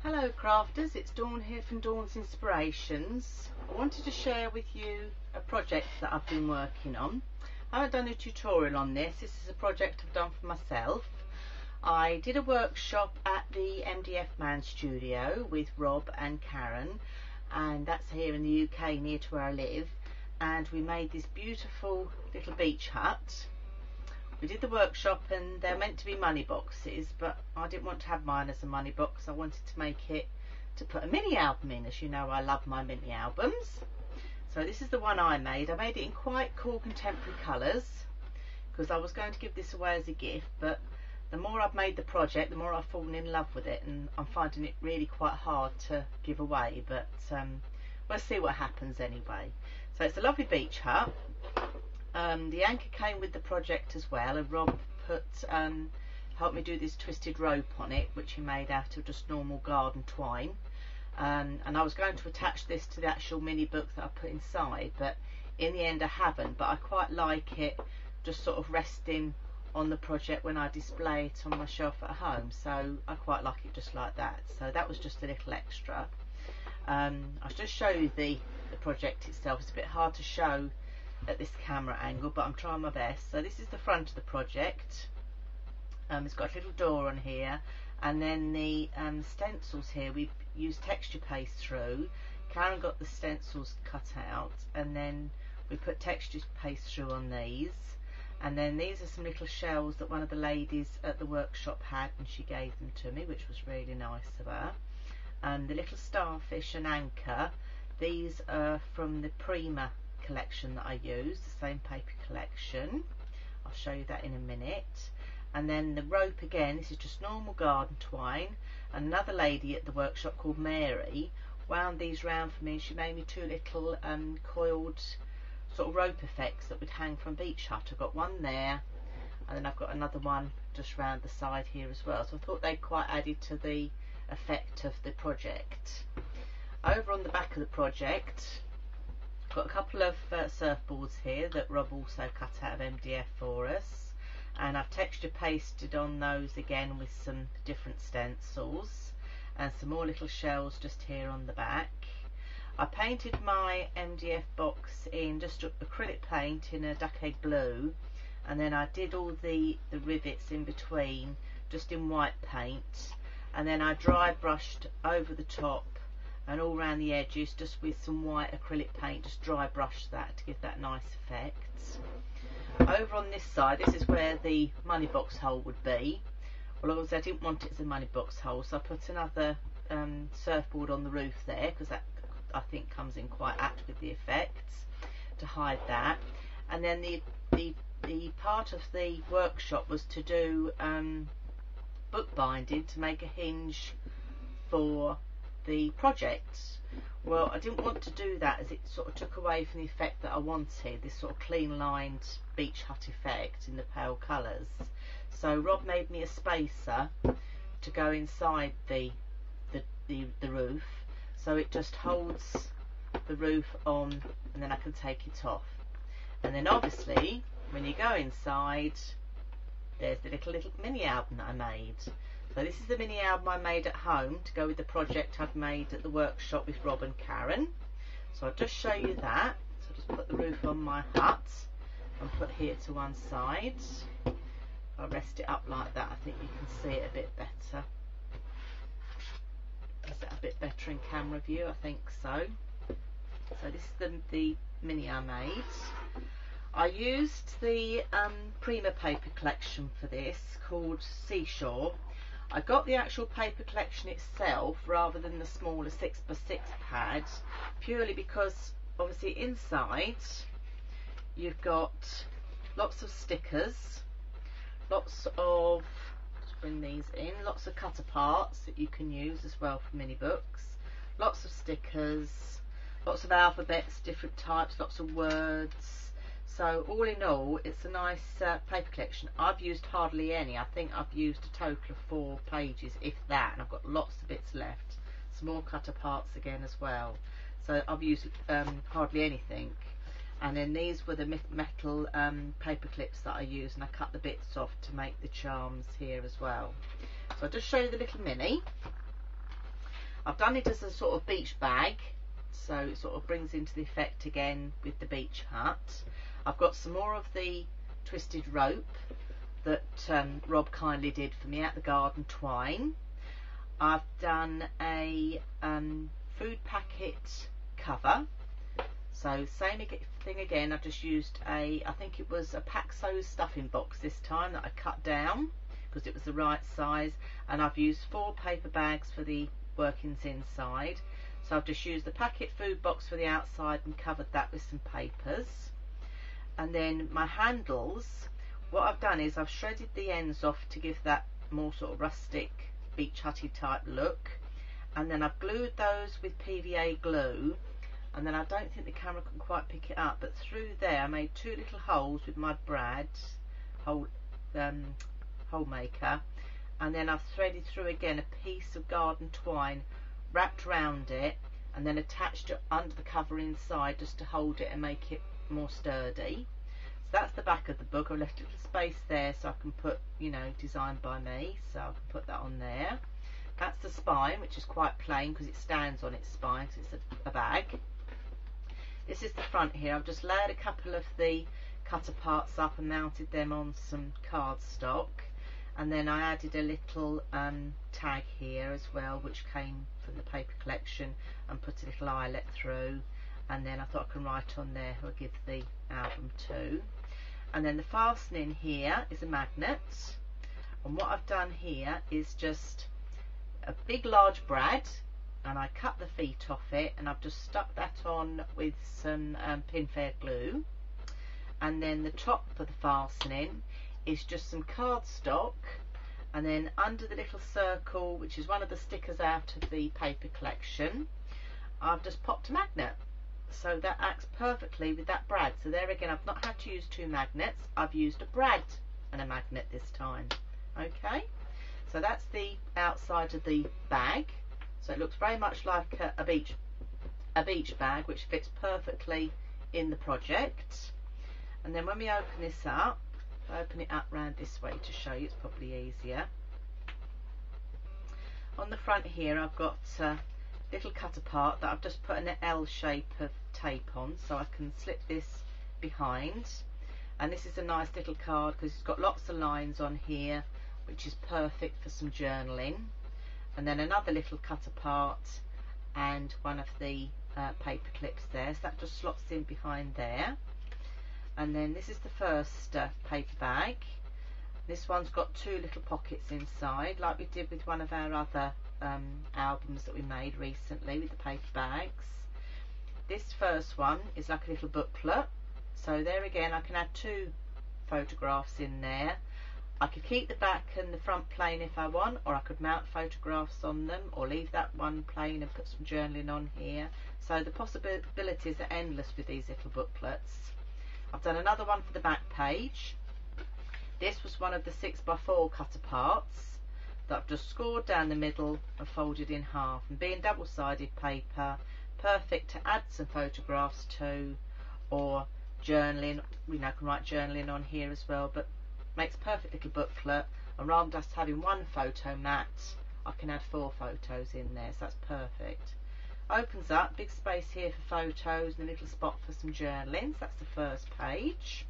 Hello crafters, it's Dawn here from Dawn's Inspirations. I wanted to share with you a project that I've been working on. I haven't done a tutorial on this. This is a project I've done for myself. I did a workshop at the MDF Man Studio with Rob and Karen, and that's here in the UK near to where I live, and we made this beautiful little beach hut. We did the workshop and they're meant to be money boxes, but I didn't want to have mine as a money box. I wanted to make it to put a mini album in. As you know, I love my mini albums. So this is the one I made. I made it in quite cool contemporary colours because I was going to give this away as a gift, but the more I've made the project, the more I've fallen in love with it, and I'm finding it really quite hard to give away, but we'll see what happens anyway. So it's a lovely beach hut. The anchor came with the project as well, and Rob helped me do this twisted rope on it, which he made out of just normal garden twine. And I was going to attach this to the actual mini book that I put inside, but in the end I haven't. But I quite like it just sort of resting on the project when I display it on my shelf at home, so I quite like it just like that. So that was just a little extra. I'll just show you the project itself. It's a bit hard to show at this camera angle, but I'm trying my best. So this is the front of the project. It's got a little door on here, and then the stencils here we've used texture paste through. Karen got the stencils cut out, and then we put texture paste through on these, and then these are some little shells that one of the ladies at the workshop had, and she gave them to me, which was really nice of her. And the little starfish and anchor, these are from the Prima collection that I use, the same paper collection. I'll show you that in a minute. And then the rope again, this is just normal garden twine. Another lady at the workshop called Mary wound these round for me, and she made me two little coiled sort of rope effects that would hang from beach hut. I've got one there, and then I've got another one just round the side here as well, so I thought they quite added to the effect of the project. Over on the back of the project, got a couple of surfboards here that Rob also cut out of MDF for us, and I've texture pasted on those again with some different stencils, and some more little shells just here on the back. I painted my MDF box in just acrylic paint in a duck egg blue, and then I did all the rivets in between just in white paint, and then I dry brushed over the top and all around the edges just with some white acrylic paint, just dry brush that to give that nice effect. Over on this side, this is where the money box hole would be. Well, obviously I didn't want it as a money box hole, so I put another surfboard on the roof there, because that I think comes in quite apt with the effects to hide that. And then the part of the workshop was to do bookbinding to make a hinge for the project. Well, I didn't want to do that as it sort of took away from the effect that I wanted, this sort of clean lined beach hut effect in the pale colours. So Rob made me a spacer to go inside the roof, so it just holds the roof on, and then I can take it off. And then obviously when you go inside, there's the little mini album that I made. So this is the mini album I made at home to go with the project I've made at the workshop with Rob and Karen. So I'll just show you that. So I'll just put the roof on my hut and put here to one side. If I rest it up like that, I think you can see it a bit better. Is that a bit better in camera view? I think so. So this is the mini I made. I used the Prima paper collection for this, called Seashore. I got the actual paper collection itself rather than the smaller 6x6 pad, purely because obviously inside you've got lots of stickers, lots of, let's bring these in, lots of cut aparts that you can use as well for mini books, lots of stickers, lots of alphabets, different types, lots of words. So all in all, it's a nice paper collection. I've used hardly any. I think I've used a total of 4 pages, if that, and I've got lots of bits left. Some more cut aparts again as well. So I've used hardly anything. And then these were the metal paper clips that I used, and I cut the bits off to make the charms here as well. So I'll just show you the little mini. I've done it as a sort of beach bag, so it sort of brings into the effect again with the beach hut. I've got some more of the twisted rope that Rob kindly did for me at the garden twine. I've done a food packet cover, so same thing again. I've just used I think it was a Paxo stuffing box this time that I cut down because it was the right size, and I've used 4 paper bags for the workings inside. So I've just used the packet food box for the outside and covered that with some papers. And then my handles, what I've done is I've shredded the ends off to give that more sort of rustic beach hutty type look, and then I've glued those with PVA glue, and then I don't think the camera can quite pick it up, but through there I made 2 little holes with my brad hole maker, and then I've threaded through again a piece of garden twine, wrapped round it, and then attached it under the cover inside just to hold it and make it more sturdy. So that's the back of the book. I've left a little space there so I can put, you know, designed by me, so I can put that on there. That's the spine, which is quite plain because it stands on its spine, so it's a bag. This is the front here. I've just layered a couple of the cutter parts up and mounted them on some cardstock, and then I added a little tag here as well, which came from the paper collection, and put a little eyelet through, and then I thought I can write on there who I give the album to. And then the fastening here is a magnet, and what I've done here is just a big large brad, and I cut the feet off it, and I've just stuck that on with some pinfair glue. And then the top for the fastening is just some cardstock, and then under the little circle, which is one of the stickers out of the paper collection, I've just popped a magnet, so that acts perfectly with that brad. So there again, I've not had to use 2 magnets, I've used a brad and a magnet this time. Okay, so that's the outside of the bag, so it looks very much like a beach bag, which fits perfectly in the project. And then when we open this up, if I open it up round this way to show you, it's probably easier. On the front here I've got a little cutter part that I've just put an L shape of tape on, so I can slip this behind. And this is a nice little card because it's got lots of lines on here, which is perfect for some journaling. And then another little cutter part and one of the paper clips there, so that just slots in behind there. And then this is the first paper bag. This one's got 2 little pockets inside, like we did with one of our other albums that we made recently with the paper bags. This first one is like a little booklet, so there again I can add 2 photographs in there. I could keep the back and the front plain if I want, or I could mount photographs on them, or leave that one plain and put some journaling on here. So the possibilities are endless with these little booklets. I've done another one for the back page. This was one of the 6x4 cutter parts that I've just scored down the middle and folded in half, and being double-sided paper, perfect to add some photographs to, or journaling. You know, I can write journaling on here as well, but makes perfect little booklet. And rather than just having 1 photo mat, I can add 4 photos in there, so that's perfect. Opens up, big space here for photos and a little spot for some journaling. So that's the first page.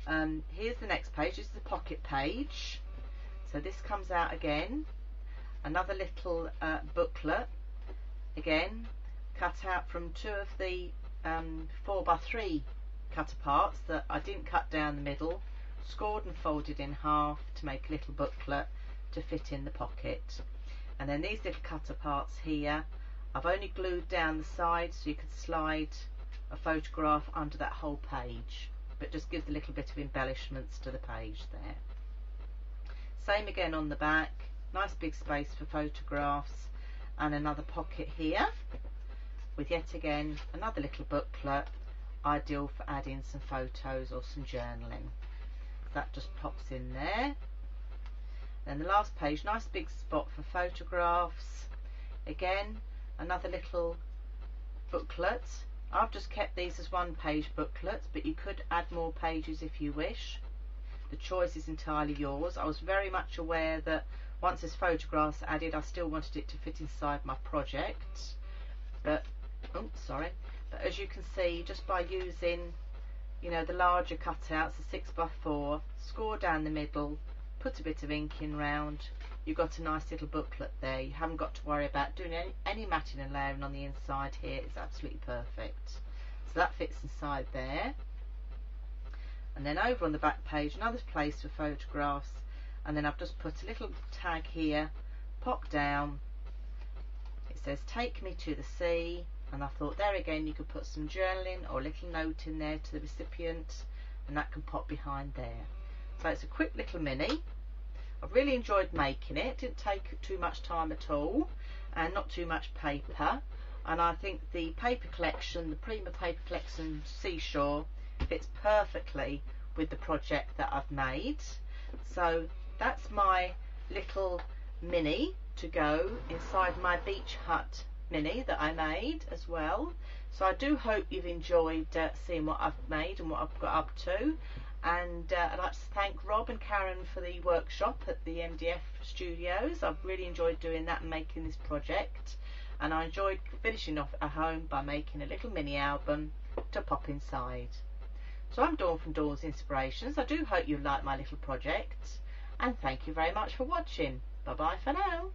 Here's the next page. This is the pocket page. So this comes out again, another little booklet, again cut out from 2 of the 4x3 cutter parts that I didn't cut down the middle, scored and folded in half to make a little booklet to fit in the pocket. And then these little cutter parts here, I've only glued down the side so you could slide a photograph under that whole page, but just gives a little bit of embellishments to the page there. Same again on the back, nice big space for photographs, and another pocket here with yet again another little booklet, ideal for adding some photos or some journaling. That just pops in there. Then the last page, nice big spot for photographs. Again, another little booklet. I've just kept these as 1-page booklets, but you could add more pages if you wish. The choice is entirely yours. I was very much aware that once there's photographs added, I still wanted it to fit inside my project, but but as you can see, just by using, you know, the larger cutouts, the 6x4, score down the middle, put a bit of ink in round, you've got a nice little booklet there. You haven't got to worry about doing any matting and layering on the inside here. It's absolutely perfect. So that fits inside there. And then over on the back page, another place for photographs, and then I've just put a little tag here, pop down, it says take me to the sea, and I thought there again you could put some journaling or a little note in there to the recipient, and that can pop behind there. So it's a quick little mini. I've really enjoyed making it. Didn't take too much time at all, and not too much paper, and I think the paper collection, the Prima paper collection Seashore, fits perfectly with the project that I've made. So that's my little mini to go inside my beach hut mini that I made as well. So I do hope you've enjoyed seeing what I've made and what I've got up to, and I'd like to thank Rob and Karen for the workshop at the MDF Studios. I've really enjoyed doing that and making this project, and I enjoyed finishing off at home by making a little mini album to pop inside. So I'm Dawn from Dawn's Inspirations. I do hope you like my little project, and thank you very much for watching. Bye bye for now.